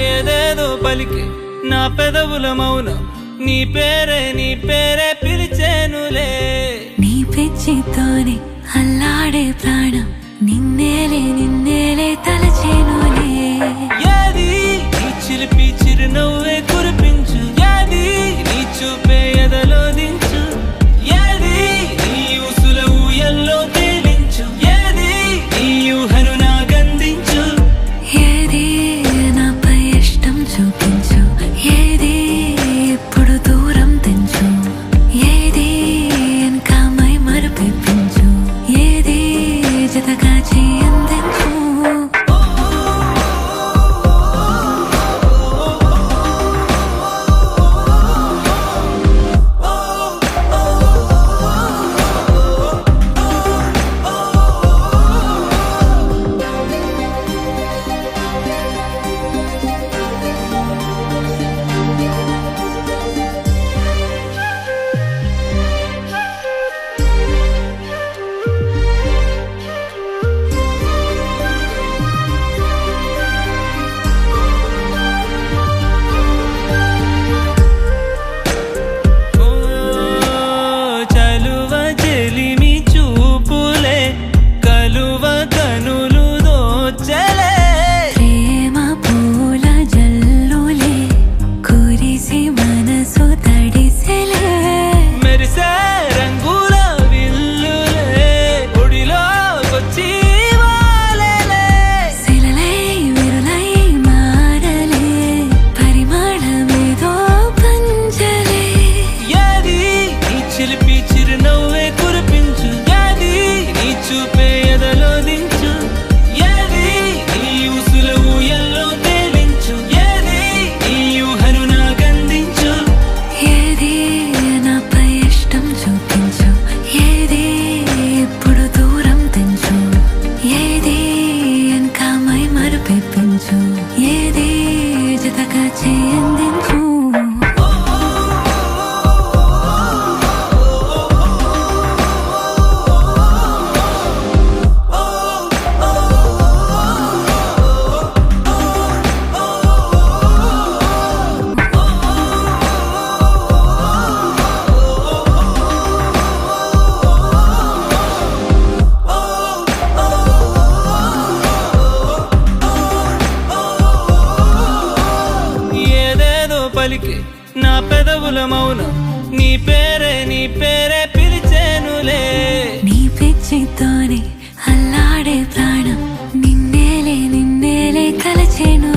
ఏదేదో పలికి నా పెదవుల మౌనం నీ పేరే పిలిచేనులే. నీ పిచ్చితోనే అల్లాడే ప్రాణం నిన్నేలే తలచేనులే. ఏది నీ చిలిపి చిరునవ్వే కురిపించు, ఏది నీ చూపే ఎదలో దించు, ఏది నీ ఊసుల ఊయల్లో తేలించు, ఏది నీ ఊహను నాగందించు, ఏది నాపై ఇష్టం చూపించు, ఏది ఇప్పుడు దూరం తెంచు, ఏది ఇంకా మై మరపించు, ఏది జతగా చేయందించు. చిలిపి చిరునవ్వే కురిపించు, ఏది నీ చూపే ఎదలో దించు, ఏది నీ ఊసుల ఊయల్లో తేలించు, ఏది నీ ఊహను నాగందించు, ఏది నాపై ఇష్టం చూపించు, ఏది ఇప్పుడు దూరం తెంచు, ఏది ఇంకా మై మరపించు, ఏది జతగా చేయందించు. పలికి నా పెదవుల మౌనం నీ పేరే పిలిచేనులే. నీ పిచ్చితోనే అల్లాడే ప్రాణం నిన్నేలే కలచేను.